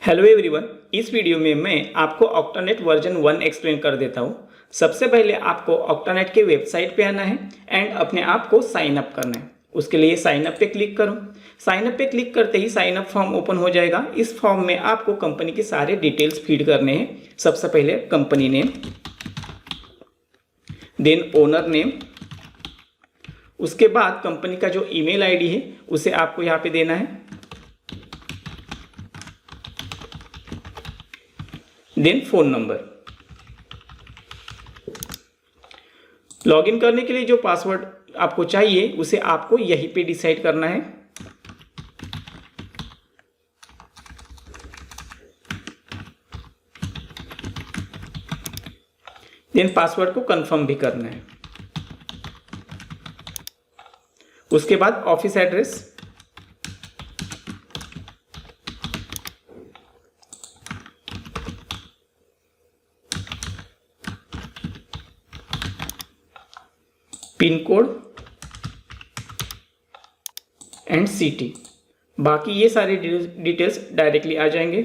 Hello everyone, इस video में मैं आपको ऑक्टानेट वर्जन 1 एक्सप्लेन कर देता हूँ। सबसे पहले आपको ऑक्टानेट के वेबसाइट पे आना है एंड अपने आप को साइन अप करना है। उसके लिए साइन अप पे क्लिक करो। साइन अप पे क्लिक करते ही साइन अप फॉर्म ओपन हो जाएगा। इस फॉर्म में आपको कंपनी के सारे डिटेल्स फीड करने हैं। सबसे पहले company name, then owner name, उसके बाद कंपनी का जो ईमेल आईडी है उसे आपको यहाँ पे देना है, देन फोन नंबर। लॉगिन करने के लिए जो पासवर्ड आपको चाहिए उसे आपको यहीं पे डिसाइड करना है। देन पासवर्ड को कंफर्म भी करना है। उसके बाद office address, pin code and city. बाकी ये सारे डिटेल्स डायरेक्टली आ जाएंगे।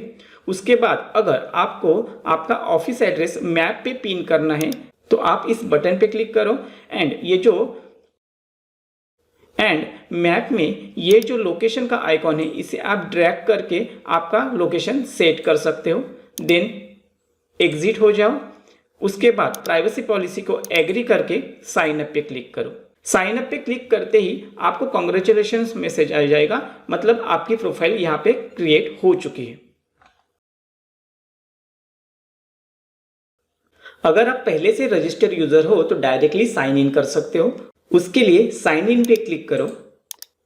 उसके बाद अगर आपको आपका ऑफिस एड्रेस मैप पे पिन करना है तो आप इस बटन पे क्लिक करो एंड मैप में ये जो लोकेशन का आइकॉन है इसे आप ड्रैग करके आपका लोकेशन सेट कर सकते हो। देन एग्जिट हो जाओ। उसके बाद प्राइवेसी पॉलिसी को एग्री करके साइन अप पे क्लिक करो। साइन अप पे क्लिक करते ही आपको कॉन्ग्रेचुलेशंस मैसेज आ जाएगा, मतलब आपकी प्रोफाइल यहाँ पे क्रिएट हो चुकी है। अगर आप पहले से रजिस्टर्ड यूजर हो तो डायरेक्टली साइन इन कर सकते हो। उसके लिए साइन इन पे क्लिक करो।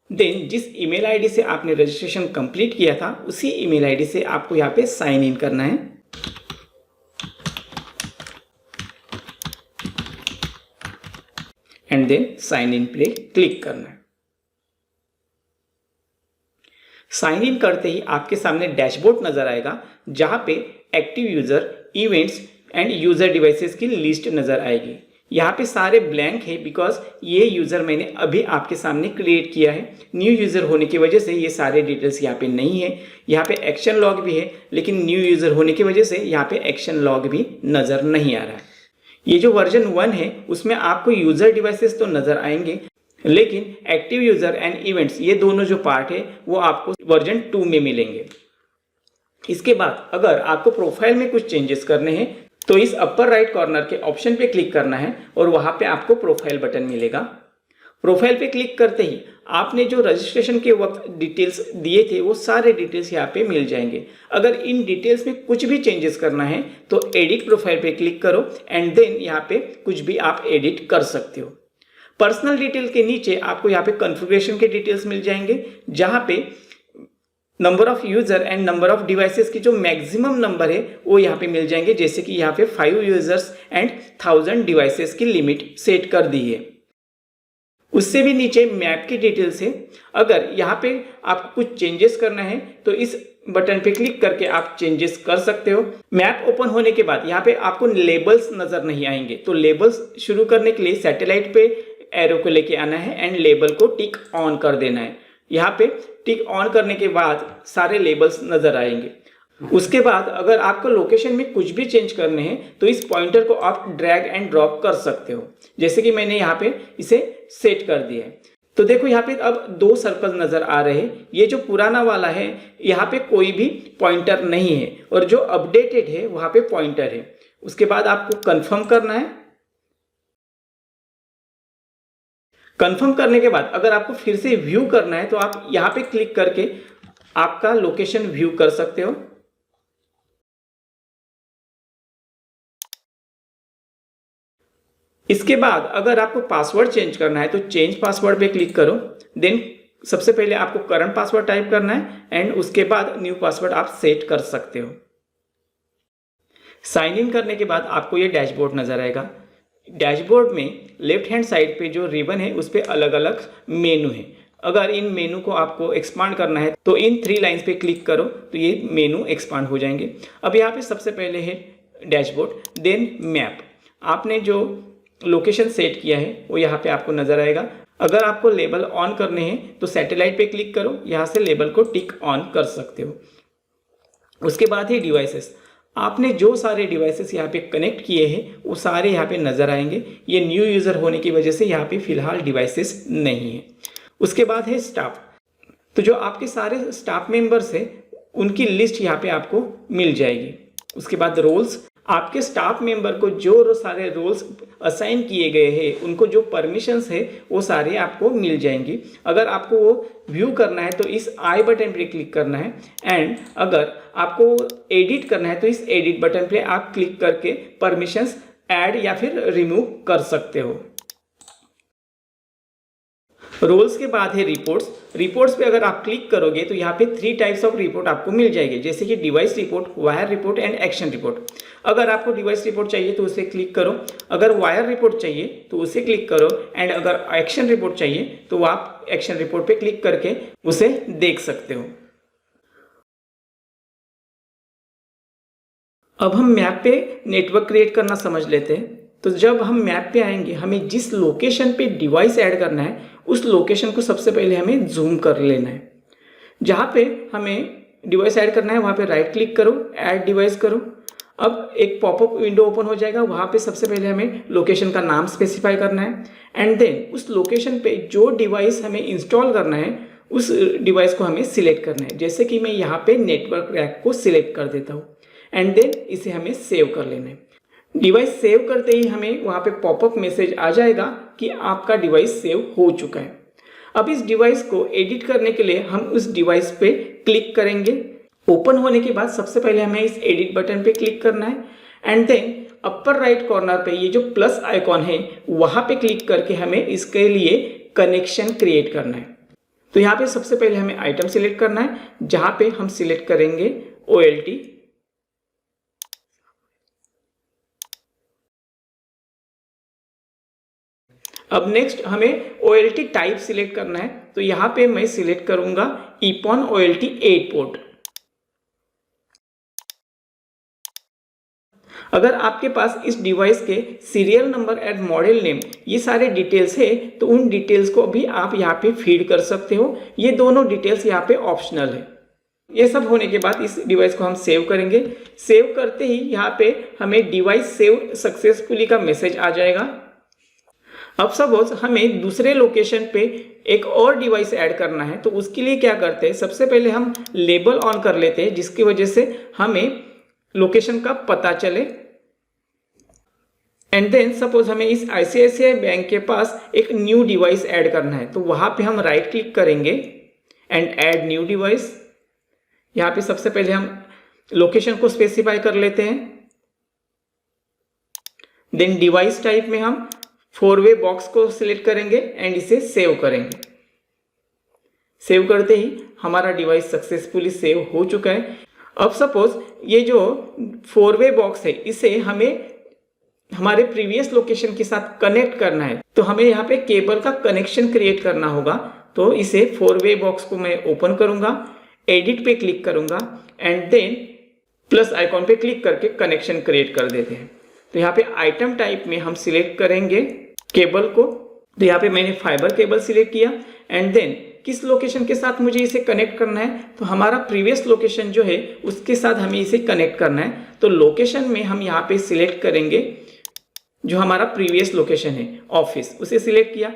देन जिस ईमेल आईडी से आपने रजिस्ट्रेशन कंप्लीट किया था उसी ईमेल आईडी से आपको यहाँ पे साइन इन करना है। एंड देन साइन इन पे क्लिक करना है। साइन इन करते ही आपके सामने डैशबोर्ड नजर आएगा जहां पे active user, events and user devices की लिस्ट नजर आएगी। यहाँ पे सारे ब्लैंक है बिकॉज ये यूजर मैंने अभी आपके सामने क्रिएट किया है। न्यू यूजर होने की वजह से ये सारे डिटेल्स यहाँ पे नहीं है। यहाँ पे एक्शन लॉग भी है लेकिन न्यू यूजर होने की वजह से यहाँ पे एक्शन लॉग भी नजर नहीं आ रहा है। ये जो वर्जन 1 है उसमें आपको यूजर डिवाइसेस तो नजर आएंगे लेकिन एक्टिव यूजर एंड इवेंट्स ये दोनों जो पार्ट है वो आपको वर्जन 2 में मिलेंगे। इसके बाद अगर आपको प्रोफाइल में कुछ चेंजेस करने हैं तो इस अपर राइट कॉर्नर के ऑप्शन पे क्लिक करना है और वहां पे आपको प्रोफाइल बटन मिलेगा। प्रोफाइल पे क्लिक करते ही आपने जो रजिस्ट्रेशन के वक्त डिटेल्स दिए थे वो सारे डिटेल्स यहाँ पे मिल जाएंगे। अगर इन डिटेल्स में कुछ भी चेंजेस करना है तो एडिट प्रोफाइल पे क्लिक करो एंड देन यहाँ पे कुछ भी आप एडिट कर सकते हो। पर्सनल डिटेल के नीचे आपको यहाँ पे कॉन्फ़िगरेशन के डिटेल्स मिल जाएंगे जहाँ पे number of user and number of devices की जो मैक्सिमम नंबर है वो यहाँ पे मिल जाएंगे। जैसे कि यहाँ पे 5 यूजर्स एंड 1000 डिवाइसेस की लिमिट सेट कर दी है। उससे भी नीचे मैप की डिटेल्स है। अगर यहाँ पे आपको कुछ चेंजेस करना है तो इस बटन पे क्लिक करके आप चेंजेस कर सकते हो। मैप ओपन होने के बाद यहाँ पे आपको लेबल्स नजर नहीं आएंगे तो लेबल्स शुरू करने के लिए सैटेलाइट पे एरो को लेके आना है एंड लेबल को टिक ऑन कर देना है। यहाँ पे टिक ऑन करने के बाद सारे लेबल्स नजर आएंगे। उसके बाद अगर आपको लोकेशन में कुछ भी चेंज करने हैं तो इस पॉइंटर को आप ड्रैग एंड ड्रॉप कर सकते हो। जैसे कि मैंने यहाँ पे इसे सेट कर दिया है तो देखो यहाँ पे अब 2 सर्कल नजर आ रहे हैं। ये जो पुराना वाला है यहाँ पे कोई भी पॉइंटर नहीं है और जो अपडेटेड है वहां पे पॉइंटर है। उसके बाद आपको कंफर्म करना है। कंफर्म करने के बाद अगर आपको फिर से व्यू करना है तो आप यहाँ पे क्लिक करके आपका लोकेशन व्यू कर सकते हो। इसके बाद अगर आपको पासवर्ड चेंज करना है तो चेंज पासवर्ड पे क्लिक करो। देन सबसे पहले आपको करंट पासवर्ड टाइप करना है एंड उसके बाद न्यू पासवर्ड आप सेट कर सकते हो। साइन इन करने के बाद आपको ये डैशबोर्ड नजर आएगा। डैशबोर्ड में लेफ्ट हैंड साइड पे जो रिबन है उस पे अलग अलग मेनू है। अगर इन मेनू को आपको एक्सपांड करना है तो इन 3 लाइंस पे क्लिक करो तो ये मेनू एक्सपांड हो जाएंगे। अब यहाँ पे सबसे पहले है डैशबोर्ड, देन मैप। आपने जो लोकेशन सेट किया है वो यहाँ पे आपको नजर आएगा। अगर आपको लेबल ऑन करने हैं तो सैटेलाइट पे क्लिक करो, यहाँ से लेबल को टिक ऑन कर सकते हो। उसके बाद है डिवाइसेस। आपने जो सारे डिवाइसेस यहाँ पे कनेक्ट किए हैं वो सारे यहाँ पे नज़र आएंगे। ये न्यू यूज़र होने की वजह से यहाँ पे फिलहाल डिवाइसेस नहीं है। उसके बाद है स्टाफ। तो जो आपके सारे स्टाफ मेंबर्स हैं उनकी लिस्ट यहाँ पे आपको मिल जाएगी। उसके बाद रोल्स, आपके स्टाफ मेंबर को जो सारे रोल्स असाइन किए गए हैं उनको जो परमिशंस है वो सारे आपको मिल जाएंगी। अगर आपको वो व्यू करना है तो इस आई बटन पे क्लिक करना है, एंड अगर आपको एडिट करना है तो इस एडिट बटन पे आप क्लिक करके परमिशंस ऐड या फिर रिमूव कर सकते हो। रोल्स के बाद है रिपोर्ट्स। रिपोर्ट्स पे अगर आप क्लिक करोगे तो यहाँ पे 3 टाइप्स ऑफ रिपोर्ट आपको मिल जाएगी, जैसे कि device report, wire report and action report. अगर आपको डिवाइस रिपोर्ट चाहिए तो उसे क्लिक करो, अगर वायर रिपोर्ट चाहिए तो उसे क्लिक करो, एंड अगर एक्शन रिपोर्ट चाहिए तो आप एक्शन रिपोर्ट पे क्लिक करके उसे देख सकते हो। अब हम मैप पे नेटवर्क क्रिएट करना समझ लेते हैं। तो जब हम मैप पे आएंगे, हमें जिस लोकेशन पे डिवाइस ऐड करना है उस लोकेशन को सबसे पहले हमें जूम कर लेना है। जहाँ पे हमें डिवाइस ऐड करना है वहाँ पे राइट क्लिक करो, ऐड डिवाइस करो। अब एक पॉपअप विंडो ओपन हो जाएगा, वहाँ पे सबसे पहले हमें लोकेशन का नाम स्पेसिफाई करना है, एंड देन उस लोकेशन पे जो डिवाइस हमें इंस्टॉल करना है उस डिवाइस को हमें सिलेक्ट करना है। जैसे कि मैं यहाँ पे नेटवर्क रैक को सिलेक्ट कर देता हूँ, एंड देन इसे हमें सेव कर लेना है। डिवाइस सेव करते ही हमें वहाँ पे पॉपअप मैसेज आ जाएगा कि आपका डिवाइस सेव हो चुका है। अब इस डिवाइस को एडिट करने के लिए हम उस डिवाइस पे क्लिक करेंगे। ओपन होने के बाद सबसे पहले हमें इस एडिट बटन पे क्लिक करना है, and then upper right corner पे ये जो प्लस आइकॉन है वहाँ पे क्लिक करके हमें इसके लिए कनेक्शन क्रिएट करना है। तो यहाँ पे सबसे पहले हमें आइटम सिलेक्ट करना है, जहाँ पे हम सिलेक्ट करेंगे OLT। अब नेक्स्ट हमें OLT टाइप सिलेक्ट करना है, तो यहाँ पे मैं सिलेक्ट करूंगा EPON OLT 8 पोर्ट। अगर आपके पास इस डिवाइस के serial number and model name ये सारे डिटेल्स है तो उन डिटेल्स को भी आप यहाँ पे फीड कर सकते हो। ये दोनों डिटेल्स यहाँ पे ऑप्शनल है। ये सब होने के बाद इस डिवाइस को हम सेव करेंगे। सेव करते ही यहाँ पे हमें डिवाइस सेव सक्सेसफुली का मैसेज आ जाएगा। अब सपोज हमें दूसरे लोकेशन पे एक और डिवाइस ऐड करना है, तो उसके लिए क्या करते हैं, सबसे पहले हम लेबल ऑन कर लेते हैं जिसकी वजह से हमें लोकेशन का पता चले। एंड देन सपोज हमें इस ICICI बैंक के पास एक न्यू डिवाइस ऐड करना है, तो वहाँ पे हम राइट क्लिक करेंगे एंड ऐड न्यू डिवाइस। यहाँ पे सबसे पहले हम लोकेशन को स्पेसिफाई कर लेते हैं। देन डिवाइस टाइप में हम 4-वे बॉक्स को सिलेक्ट करेंगे एंड इसे सेव करेंगे। सेव करते ही हमारा डिवाइस सक्सेसफुली सेव हो चुका है। अब सपोज ये जो 4-वे बॉक्स है इसे हमें हमारे प्रीवियस लोकेशन के साथ कनेक्ट करना है, तो हमें यहाँ पे केबल का कनेक्शन क्रिएट करना होगा। तो इसे 4-वे बॉक्स को मैं ओपन करूंगा, एडिट पे क्लिक करूंगा, एंड देन प्लस आइकॉन पे क्लिक करके कनेक्शन क्रिएट कर देते हैं। तो यहाँ पे आइटम टाइप में हम सिलेक्ट करेंगे केबल को। तो यहाँ पे मैंने फाइबर केबल सिलेक्ट किया, एंड देन किस लोकेशन के साथ मुझे इसे कनेक्ट करना है, तो हमारा प्रीवियस लोकेशन जो है उसके साथ हमें इसे कनेक्ट करना है। तो लोकेशन में हम यहाँ पे सिलेक्ट करेंगे जो हमारा प्रीवियस लोकेशन है ऑफिस, उसे सिलेक्ट किया।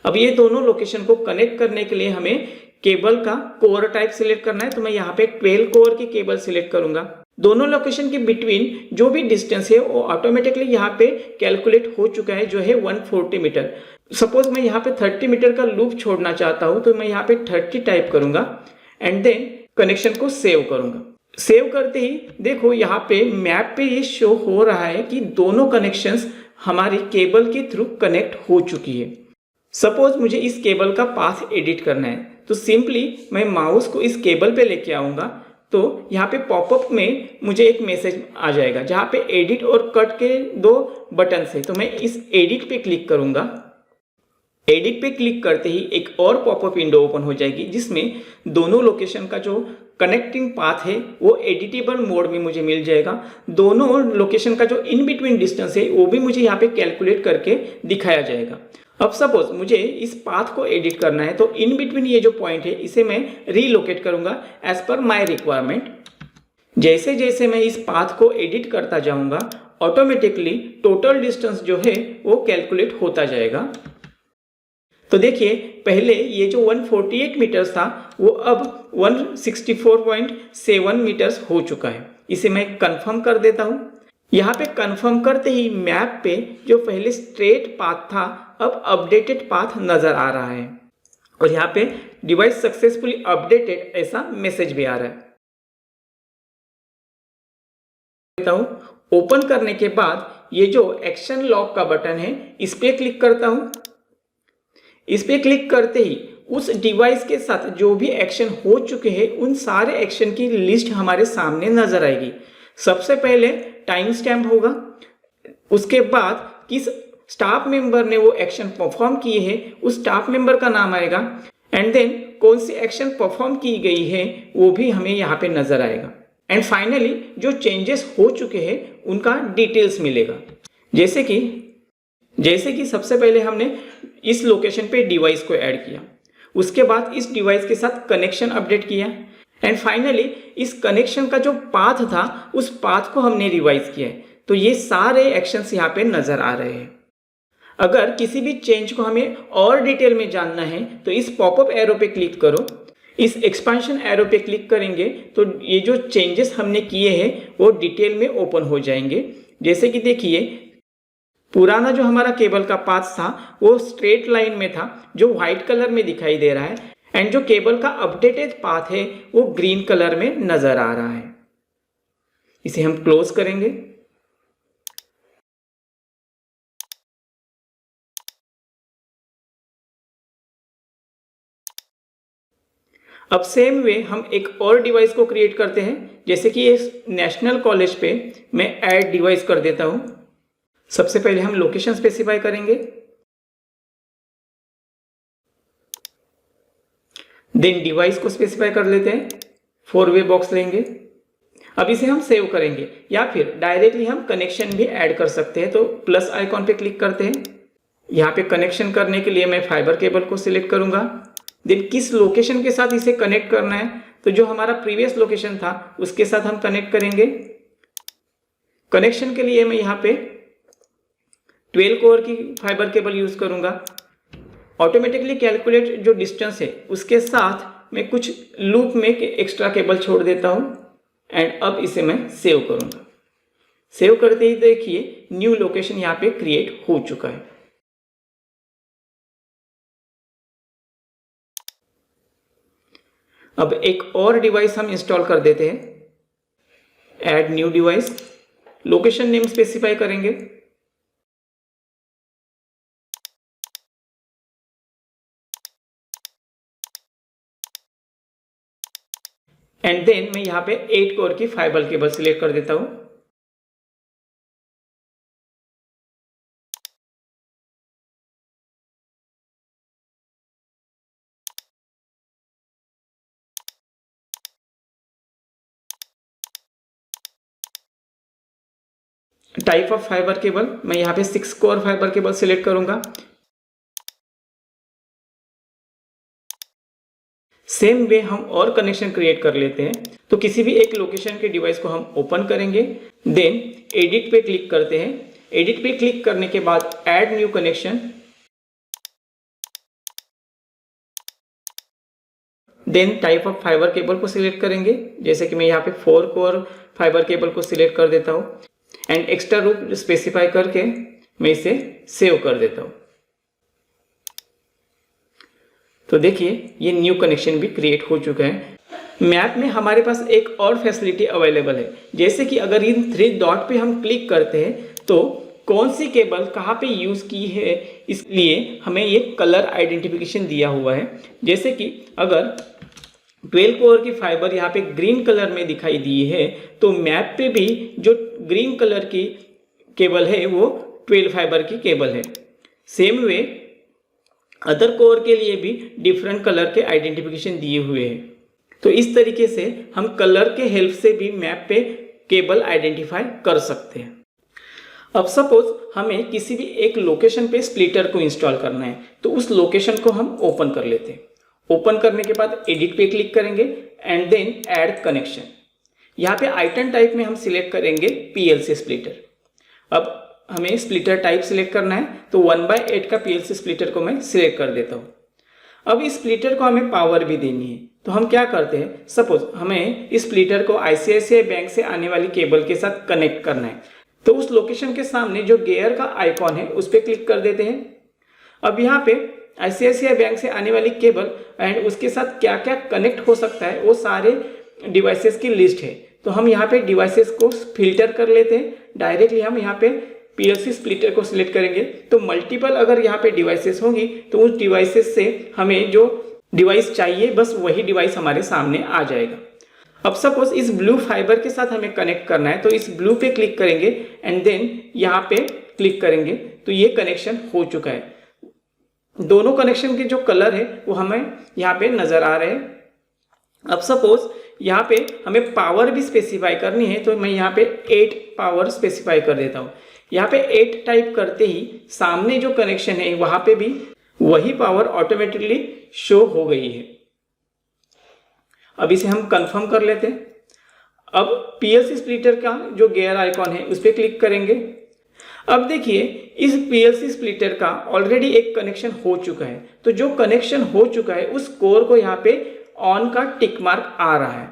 अब ये दोनों लोकेशन को कनेक्ट करने के लिए हमें केबल का कोर टाइप सिलेक्ट करना है, तो मैं यहाँ पे 12 कोर की केबल सिलेक्ट करूंगा। दोनों लोकेशन के बिटवीन जो भी डिस्टेंस है वो ऑटोमेटिकली यहाँ पे कैलकुलेट हो चुका है, जो है 140 मीटर। सपोज मैं यहाँ पे 30 मीटर का लूप छोड़ना चाहता हूँ, तो मैं यहाँ पे 30 टाइप करूंगा, एंड देन कनेक्शन को सेव करूंगा। सेव करते ही देखो यहाँ पे मैप पे ये शो हो रहा है कि दोनों कनेक्शंस हमारी केबल के थ्रू कनेक्ट हो चुकी है। सपोज मुझे इस केबल का पाथ एडिट करना है, तो सिंपली मैं माउस को इस केबल पे लेके आऊंगा, तो यहाँ पे पॉपअप में मुझे एक मैसेज आ जाएगा जहाँ पे एडिट और कट के 2 बटन है। तो मैं इस एडिट पे क्लिक करूंगा। एडिट पे क्लिक करते ही एक और पॉपअप विंडो ओपन हो जाएगी जिसमें दोनों लोकेशन का जो कनेक्टिंग पाथ है वो एडिटेबल मोड में मुझे मिल जाएगा। दोनों लोकेशन का जो इन बिटवीन डिस्टेंस है वो भी मुझे यहाँ पे कैलकुलेट करके दिखाया जाएगा। अब सपोज मुझे इस पाथ को एडिट करना है, तो इन बिटवीन ये जो पॉइंट है इसे मैं रीलोकेट करूंगा एज पर माय रिक्वायरमेंट। जैसे जैसे मैं इस पाथ को एडिट करता जाऊंगा ऑटोमेटिकली टोटल डिस्टेंस जो है वो कैलकुलेट होता जाएगा। तो देखिए पहले ये जो 148 मीटर्स था वो अब 164.7 मीटर्स हो चुका है। इसे मैं कंफर्म कर देता हूँ। यहाँ पे कंफर्म करते ही मैप पे जो पहले स्ट्रेट पाथ था अब अपडेटेड पाथ नजर आ रहा है और यहाँ पे डिवाइस सक्सेसफुली अपडेटेड ऐसा मैसेज भी आ रहा है। ओपन करने के बाद ये जो एक्शन लॉक का बटन है इस पे क्लिक करता हूँ। इस पे क्लिक करते ही उस डिवाइस के साथ जो भी एक्शन हो चुके हैं उन सारे एक्शन की लिस्ट हमारे सामने नजर आएगी। सबसे पहले टाइम स्टैम्प होगा, उसके बाद किस स्टाफ मेंबर ने वो एक्शन परफॉर्म किए हैं उस स्टाफ मेंबर का नाम आएगा एंड देन कौन सी एक्शन परफॉर्म की गई है वो भी हमें यहाँ पे नजर आएगा एंड फाइनली जो चेंजेस हो चुके हैं उनका डिटेल्स मिलेगा। जैसे कि सबसे पहले हमने इस लोकेशन पे डिवाइस को ऐड किया, उसके बाद इस डिवाइस के साथ कनेक्शन अपडेट किया एंड फाइनली इस कनेक्शन का जो पाथ था उस पाथ को हमने रिवाइज किया है। तो ये सारे एक्शंस यहाँ पे नजर आ रहे हैं। अगर किसी भी चेंज को हमें और डिटेल में जानना है तो इस पॉपअप एरो पे क्लिक करो। इस एक्सपेंशन एरो पे क्लिक करेंगे तो ये जो चेंजेस हमने किए हैं वो डिटेल में ओपन हो जाएंगे। जैसे कि देखिए पुराना जो हमारा केबल का पाथ था वो स्ट्रेट लाइन में था जो व्हाइट कलर में दिखाई दे रहा है एंड जो केबल का अपडेटेड पाथ है वो ग्रीन कलर में नजर आ रहा है। इसे हम क्लोज करेंगे। अब सेम वे हम एक और डिवाइस को क्रिएट करते हैं। जैसे कि इस नेशनल कॉलेज पे मैं ऐड डिवाइस कर देता हूं। सबसे पहले हम लोकेशन स्पेसिफाई करेंगे, देन डिवाइस को स्पेसिफाई कर लेते हैं, 4-वे बॉक्स लेंगे। अब इसे हम सेव करेंगे या फिर डायरेक्टली हम कनेक्शन भी ऐड कर सकते हैं। तो प्लस आइकॉन पे क्लिक करते हैं। यहाँ पे कनेक्शन करने के लिए मैं फाइबर केबल को सिलेक्ट करूंगा। देन किस लोकेशन के साथ इसे कनेक्ट करना है तो जो हमारा प्रीवियस लोकेशन था उसके साथ हम कनेक्ट करेंगे। कनेक्शन के लिए मैं यहाँ पे 12 कोर की फाइबर केबल यूज करूंगा। ऑटोमेटिकली कैलकुलेट जो डिस्टेंस है उसके साथ मैं कुछ लूप में एक्स्ट्रा केबल छोड़ देता हूं एंड अब इसे मैं सेव करूंगा। सेव करते ही देखिए न्यू लोकेशन यहाँ पे क्रिएट हो चुका है। अब एक और डिवाइस हम इंस्टॉल कर देते हैं। Add new device, location name specify करेंगे। एंड देन मैं यहाँ पे 8 कोर की फाइबर केबल सिलेक्ट कर देता हूं। टाइप ऑफ फाइबर केबल मैं यहाँ पे 6 कोर फाइबर केबल सिलेक्ट करूंगा। सेम वे हम और कनेक्शन क्रिएट कर लेते हैं। तो किसी भी एक लोकेशन के डिवाइस को हम ओपन करेंगे, देन एडिट पे क्लिक करते हैं। एडिट पे क्लिक करने के बाद add new connection, then type of fibre cable को सिलेक्ट करेंगे। जैसे कि मैं यहाँ पे 4 कोर फाइबर केबल को सिलेक्ट कर देता हूँ एंड एक्स्ट्रा रूट स्पेसिफाई करके मैं इसे सेव कर देता हूँ। तो देखिए ये न्यू कनेक्शन भी क्रिएट हो चुका है। मैप में हमारे पास एक और फैसिलिटी अवेलेबल है। जैसे कि अगर इन 3 डॉट पे हम क्लिक करते हैं तो कौन सी केबल कहाँ पे यूज़ की है इसलिए हमें ये कलर आइडेंटिफिकेशन दिया हुआ है। जैसे कि अगर 12 कोर की फाइबर यहाँ पे ग्रीन कलर में दिखाई दी है तो मैप पे भी जो ग्रीन कलर की केबल है वो 12 फाइबर की केबल है। सेम वे अदर कोर के लिए भी डिफरेंट कलर के आइडेंटिफिकेशन दिए हुए हैं। तो इस तरीके से हम कलर के हेल्प से भी मैप पे केबल आइडेंटिफाई कर सकते हैं। अब सपोज हमें किसी भी एक लोकेशन पे स्प्लिटर को इंस्टॉल करना है तो उस लोकेशन को हम ओपन कर लेते हैं। ओपन करने के बाद एडिट पे क्लिक करेंगे एंड देन ऐड कनेक्शन। यहाँ पे आइटम टाइप में हम सिलेक्ट करेंगे PLC स्प्लिटर। अब हमें स्प्लिटर टाइप सिलेक्ट करना है, तो 1/8 का PLC स्प्लिटर को मैं सिलेक्ट कर देता हूँ। अब इस स्प्लिटर को हमें पावर भी देनी है, तो हम क्या करते हैं, सपोज हमें इस स्प्लिटर को ICICI बैंक से आने वाली केबल के साथ कनेक्ट करना है, तो उस लोकेशन के सामने जो गेयर का आइकॉन है उस पर क्लिक कर देते हैं। अब यहाँ पे ICICI बैंक से आने वाली केबल एंड उसके साथ क्या क्या कनेक्ट हो सकता है वो सारे डिवाइसेस की लिस्ट है। तो हम यहाँ पे डिवाइसेस को फिल्टर कर लेते हैं। डायरेक्टली हम यहाँ पे PLC स्प्लिटर को सिलेक्ट करेंगे, तो मल्टीपल अगर यहाँ पे डिवाइसेस होंगी तो उस डिवाइसेस से हमें जो डिवाइस चाहिए बस वही डिवाइस हमारे सामने आ जाएगा। अब सपोज इस ब्लू फाइबर के साथ हमें कनेक्ट करना है, तो इस ब्लू पे क्लिक करेंगे एंड देन यहाँ पे क्लिक करेंगे, तो ये कनेक्शन हो चुका है। दोनों कनेक्शन के जो कलर है वो हमें यहाँ पे नजर आ रहे हैं। अब सपोज यहाँ पे हमें पावर भी स्पेसिफाई करनी है, तो मैं यहाँ पे 8 पावर स्पेसिफाई कर देता हूँ। यहाँ पे 8 टाइप करते ही सामने जो कनेक्शन है वहां पे भी वही पावर ऑटोमेटिकली शो हो गई है। अब इसे हम कंफर्म कर लेते हैं। अब PLC स्प्लिटर का जो गियर आइकॉन है उस पर क्लिक करेंगे। अब देखिए इस PLC स्प्लिटर का ऑलरेडी एक कनेक्शन हो चुका है, तो जो कनेक्शन हो चुका है उस कोर को यहाँ पे ऑन का टिक मार्क आ रहा है।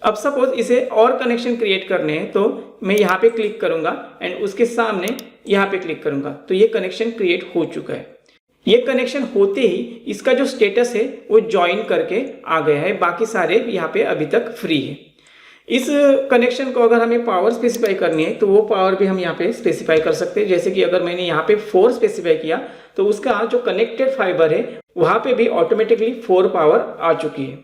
अब सपोज इसे और कनेक्शन क्रिएट करने हैं, तो मैं यहाँ पे क्लिक करूंगा एंड उसके सामने यहाँ पे क्लिक करूंगा, तो ये कनेक्शन क्रिएट हो चुका है। ये कनेक्शन होते ही इसका जो स्टेटस है वो ज्वाइन करके आ गया है, बाकी सारे यहाँ पे अभी तक फ्री है। इस कनेक्शन को अगर हमें पावर स्पेसिफाई करनी है तो वो पावर भी हम यहाँ पे स्पेसिफाई कर सकते हैं। जैसे कि अगर मैंने यहाँ पे 4 स्पेसिफाई किया तो उसका जो कनेक्टेड फाइबर है वहाँ पे भी ऑटोमेटिकली 4 पावर आ चुकी है।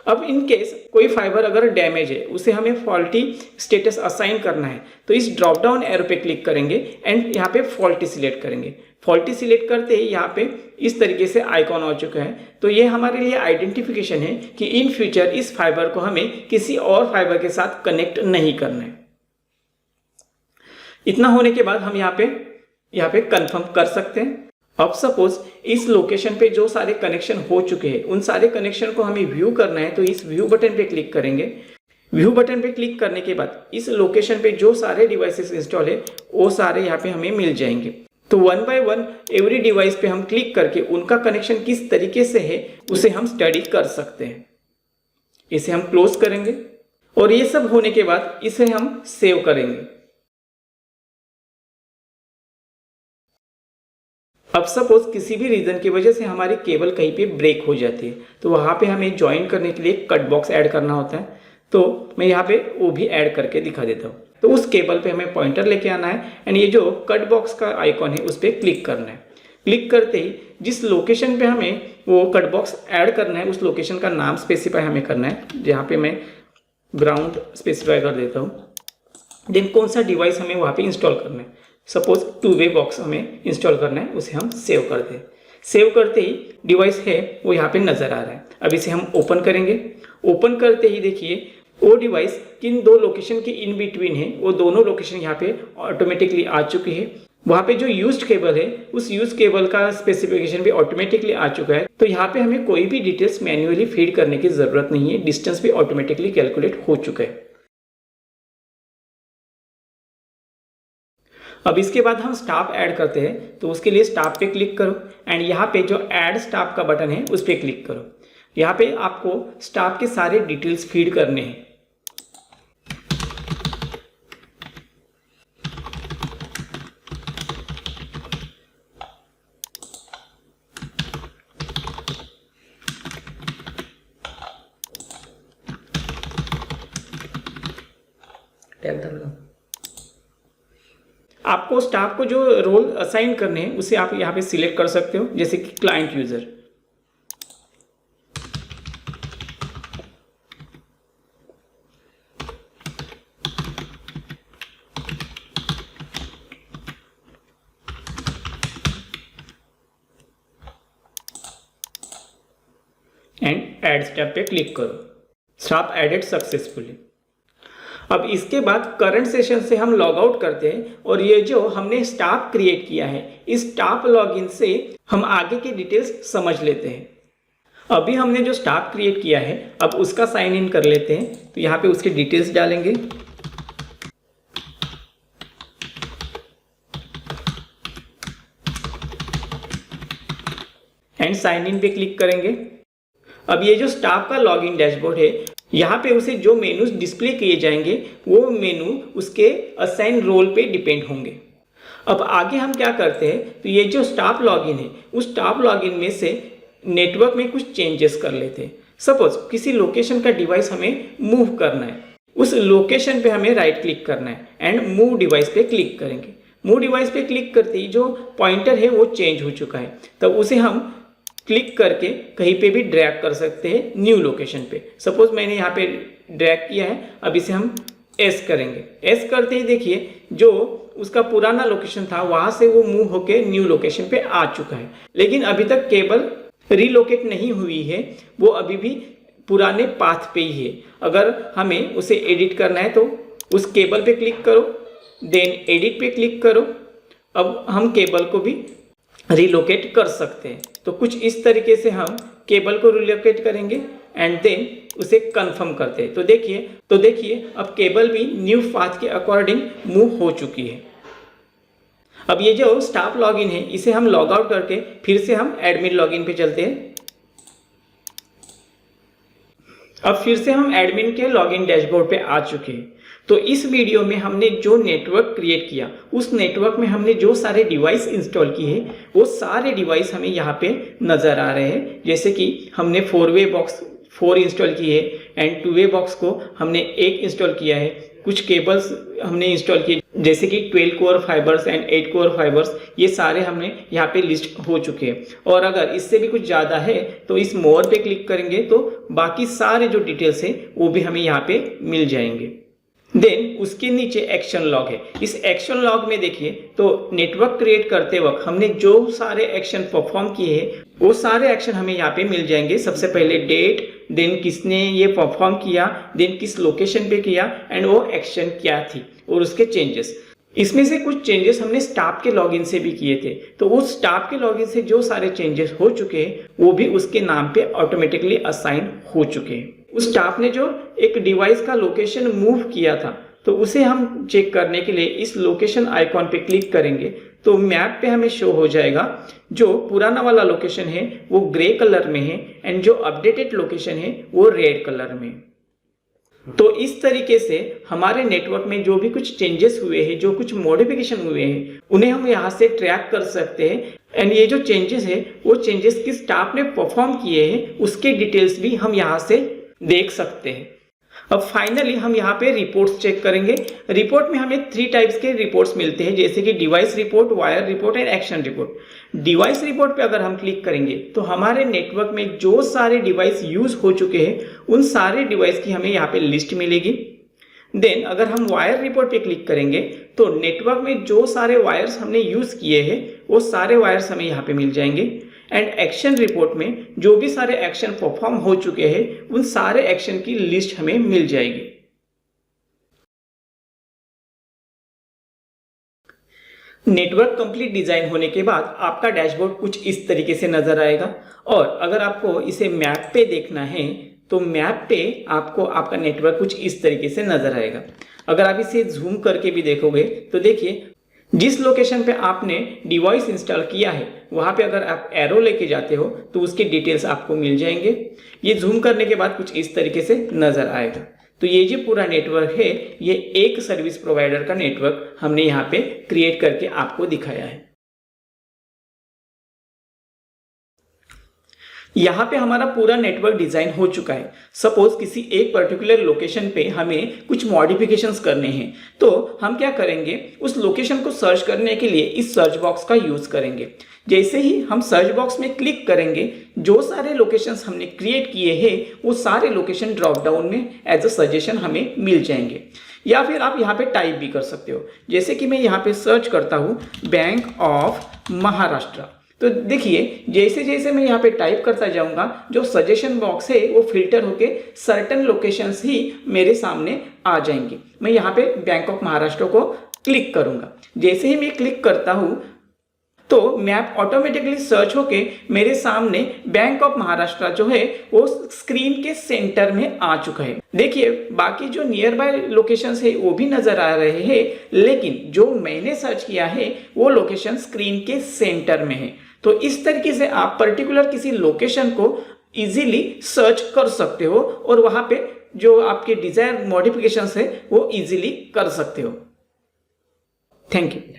अब इन केस कोई फाइबर अगर डैमेज है, उसे हमें फॉल्टी स्टेटस असाइन करना है, तो इस ड्रॉप डाउन एरो पे क्लिक करेंगे एंड यहाँ पे फॉल्टी सिलेक्ट करेंगे। फॉल्टी सिलेक्ट करते ही यहाँ पे इस तरीके से आइकॉन आ चुका है। तो ये हमारे लिए आइडेंटिफिकेशन है कि इन फ्यूचर इस फाइबर को हमें किसी और फाइबर के साथ कनेक्ट नहीं करना है। इतना होने के बाद हम यहाँ पे कंफर्म कर सकते हैं। अब सपोज इस लोकेशन पे जो सारे कनेक्शन हो चुके हैं उन सारे कनेक्शन को हमें व्यू करना है, तो इस व्यू बटन पे क्लिक करेंगे। व्यू बटन पे क्लिक करने के बाद इस लोकेशन पे जो सारे डिवाइसेस इंस्टॉल है वो सारे यहाँ पे हमें मिल जाएंगे। तो 1 बाय 1 एवरी डिवाइस पे हम क्लिक करके उनका कनेक्शन किस तरीके से है उसे हम स्टडी कर सकते हैं। इसे हम क्लोज करेंगे और ये सब होने के बाद इसे हम सेव करेंगे। अब सपोज किसी भी रीजन की वजह से हमारी केबल कहीं पे ब्रेक हो जाती है, तो वहाँ पे हमें ज्वाइन करने के लिए कट बॉक्स ऐड करना होता है। तो मैं यहाँ पे वो भी ऐड करके दिखा देता हूँ। तो उस केबल पे हमें पॉइंटर लेके आना है एंड ये जो कट बॉक्स का आइकॉन है उस पर क्लिक करना है। क्लिक करते ही जिस लोकेशन पे हमें वो कट बॉक्स ऐड करना है उस लोकेशन का नाम स्पेसिफाई हमें करना है। जहाँ पे मैं ग्राउंड स्पेसिफाई कर देता हूँ। देन कौन सा डिवाइस हमें वहाँ पे इंस्टॉल करना है, सपोज 2-वे बॉक्स हमें इंस्टॉल करना है, उसे हम सेव करते हैं। सेव करते ही डिवाइस है वो यहाँ पे नज़र आ रहा है। अब इसे हम ओपन करेंगे। ओपन करते ही देखिए वो डिवाइस किन 2 लोकेशन के इन बिटवीन है वो दोनों लोकेशन यहाँ पे ऑटोमेटिकली आ चुकी है। वहाँ पे जो यूज्ड केबल है उस यूज केबल का स्पेसिफिकेशन भी ऑटोमेटिकली आ चुका है। तो यहाँ पे हमें कोई भी डिटेल्स मैन्युअली फीड करने की ज़रूरत नहीं है, डिस्टेंस भी ऑटोमेटिकली कैलकुलेट हो चुका है। अब इसके बाद हम स्टाफ ऐड करते हैं, तो उसके लिए स्टाफ पे क्लिक करो एंड यहाँ पे जो ऐड स्टाफ का बटन है उस पर क्लिक करो। यहाँ पे आपको स्टाफ के सारे डिटेल्स फीड करने हैं। आपको स्टाफ को जो रोल असाइन करने हैं उसे आप यहाँ पे सिलेक्ट कर सकते हो, जैसे कि client user. And add step पे क्लिक करो। Staff added successfully. अब इसके बाद करंट सेशन से हम लॉग आउट करते हैं और ये जो हमने स्टाफ क्रिएट किया है इस स्टाफ लॉगिन से हम आगे की डिटेल्स समझ लेते हैं। अभी हमने जो स्टाफ क्रिएट किया है अब उसका साइन इन कर लेते हैं। तो यहाँ पे उसकी डिटेल्स डालेंगे एंड साइन इन पे क्लिक करेंगे। अब ये जो स्टाफ का लॉगिन डैशबोर्ड है यहाँ पे उसे जो मेनूज डिस्प्ले किए जाएंगे वो मेनू उसके असाइन रोल पे डिपेंड होंगे। अब आगे हम क्या करते हैं, तो ये जो स्टाफ लॉगिन है उस स्टाफ लॉगिन में से नेटवर्क में कुछ चेंजेस कर लेते हैं। सपोज किसी लोकेशन का डिवाइस हमें मूव करना है, उस लोकेशन पे हमें राइट क्लिक करना है एंड मूव डिवाइस पे क्लिक करेंगे। मूव डिवाइस पे क्लिक करते ही जो पॉइंटर है वो चेंज हो चुका है, तब उसे हम क्लिक करके कहीं पे भी ड्रैग कर सकते हैं न्यू लोकेशन पे। सपोज मैंने यहाँ पे ड्रैग किया है, अब इसे हम एस करेंगे। एस करते ही देखिए जो उसका पुराना लोकेशन था वहां से वो मूव होके न्यू लोकेशन पे आ चुका है, लेकिन अभी तक केबल रिलोकेट नहीं हुई है, वो अभी भी पुराने पाथ पे ही है। अगर हमें उसे एडिट करना है तो उस केबल पे क्लिक करो, देन एडिट पे क्लिक करो। अब हम केबल को भी रिलोकेट कर सकते हैं। तो कुछ इस तरीके से हम केबल को रिलोकेट करेंगे एंड देन उसे कंफर्म करते हैं। तो देखिए अब केबल भी न्यू पाथ के अकॉर्डिंग मूव हो चुकी है। अब ये जो स्टाफ लॉगिन है इसे हम लॉग आउट करके फिर से हम एडमिन लॉगिन पे चलते हैं। अब फिर से हम एडमिन के लॉगिन डैशबोर्ड पे आ चुके हैं। तो इस वीडियो में हमने जो नेटवर्क क्रिएट किया उस नेटवर्क में हमने जो सारे डिवाइस इंस्टॉल किए वो सारे डिवाइस हमें यहाँ पे नज़र आ रहे हैं। जैसे कि हमने 4-वे बॉक्स 4 इंस्टॉल किए एंड 2-वे बॉक्स को हमने 1 इंस्टॉल किया है। कुछ केबल्स हमने इंस्टॉल किए जैसे कि 12 core fibres and 8 core fibres, ये सारे हमने यहाँ पे लिस्ट हो चुके हैं। और अगर इससे भी कुछ ज़्यादा है तो इस मोर पे क्लिक करेंगे तो बाकी सारे जो डिटेल्स हैं वो भी हमें यहाँ पे मिल जाएंगे। देन उसके नीचे एक्शन लॉग है। इस एक्शन लॉग में देखिए तो नेटवर्क क्रिएट करते वक्त हमने जो सारे एक्शन परफॉर्म किए हैं वो सारे एक्शन हमें यहाँ पे मिल जाएंगे। सबसे पहले डेट, देन किसने ये परफॉर्म किया, देन किस लोकेशन पे किया एंड वो एक्शन क्या थी और उसके चेंजेस। इसमें से कुछ चेंजेस हमने स्टाफ के लॉगिन से भी किए थे, तो उस स्टाफ के लॉगिन से जो सारे चेंजेस हो चुके हैं वो भी उसके नाम पे ऑटोमेटिकली असाइन हो चुके हैं। उस स्टाफ ने जो एक डिवाइस का लोकेशन मूव किया था तो उसे हम चेक करने के लिए इस लोकेशन आइकॉन पे क्लिक करेंगे तो मैप पे हमें शो हो जाएगा जो पुराना वाला लोकेशन है वो ग्रे कलर में है एंड जो अपडेटेड लोकेशन है वो रेड कलर में। तो इस तरीके से हमारे नेटवर्क में जो भी कुछ चेंजेस हुए हैं, जो कुछ मॉडिफिकेशन हुए हैं, उन्हें हम यहाँ से ट्रैक कर सकते हैं एंड ये जो चेंजेस है वो चेंजेस किस स्टाफ ने परफॉर्म किए हैं उसके डिटेल्स भी हम यहाँ से देख सकते हैं। अब फाइनली हम यहाँ पे रिपोर्ट्स चेक करेंगे। रिपोर्ट में हमें 3 टाइप्स के रिपोर्ट्स मिलते हैं जैसे कि device report, wire report and action report. Device report पे अगर हम क्लिक करेंगे तो हमारे नेटवर्क में जो सारे डिवाइस यूज हो चुके हैं उन सारे डिवाइस की हमें यहाँ पे लिस्ट मिलेगी। देन अगर हम वायर रिपोर्ट पे क्लिक करेंगे तो नेटवर्क में जो सारे वायर्स हमने यूज किए हैं वो सारे वायर्स हमें यहाँ पे मिल जाएंगे। एंड एक्शन रिपोर्ट में जो भी सारे एक्शन परफॉर्म हो चुके हैं उन सारे एक्शन की लिस्ट हमें मिल जाएगी। नेटवर्क कंप्लीट डिजाइन होने के बाद आपका डैशबोर्ड कुछ इस तरीके से नजर आएगा। और अगर आपको इसे मैप पे देखना है तो मैप पे आपको आपका नेटवर्क कुछ इस तरीके से नजर आएगा। अगर आप इसे जूम करके भी देखोगे तो देखिए जिस लोकेशन पे आपने डिवाइस इंस्टॉल किया है वहां पे अगर आप एरो लेके जाते हो तो उसके डिटेल्स आपको मिल जाएंगे। ये जूम करने के बाद कुछ इस तरीके से नजर आएगा। तो ये जो पूरा नेटवर्क है ये एक सर्विस प्रोवाइडर का नेटवर्क हमने यहाँ पे क्रिएट करके आपको दिखाया है। यहाँ पे हमारा पूरा नेटवर्क डिजाइन हो चुका है। सपोज किसी एक पर्टिकुलर लोकेशन पे हमें कुछ मॉडिफिकेशंस करने हैं तो हम क्या करेंगे, उस लोकेशन को सर्च करने के लिए इस सर्च बॉक्स का यूज करेंगे। जैसे ही हम सर्च बॉक्स में क्लिक करेंगे जो सारे लोकेशंस हमने क्रिएट किए हैं वो सारे लोकेशन ड्रॉप डाउन में एज अ सजेशन हमें मिल जाएंगे। या फिर आप यहाँ पे टाइप भी कर सकते हो। जैसे कि मैं यहाँ पे सर्च करता हूँ बैंक ऑफ महाराष्ट्र, तो देखिए जैसे जैसे मैं यहाँ पे टाइप करता जाऊंगा जो सजेशन बॉक्स है वो फिल्टर होके सर्टेन लोकेशंस ही मेरे सामने आ जाएंगे। मैं यहाँ पे बैंक ऑफ महाराष्ट्र को क्लिक करूंगा। जैसे ही मैं क्लिक करता हूँ तो मैप ऑटोमेटिकली सर्च होके मेरे सामने बैंक ऑफ महाराष्ट्र जो है वो स्क्रीन के सेंटर में आ चुका है। देखिए बाकी जो नियर बाय लोकेशंस है वो भी नजर आ रहे हैं, लेकिन जो मैंने सर्च किया है वो लोकेशन स्क्रीन के सेंटर में है। तो इस तरीके से आप पर्टिकुलर किसी लोकेशन को इजीली सर्च कर सकते हो और वहां पे जो आपके डिजायर मॉडिफिकेशंस है वो इजीली कर सकते हो। Thank you.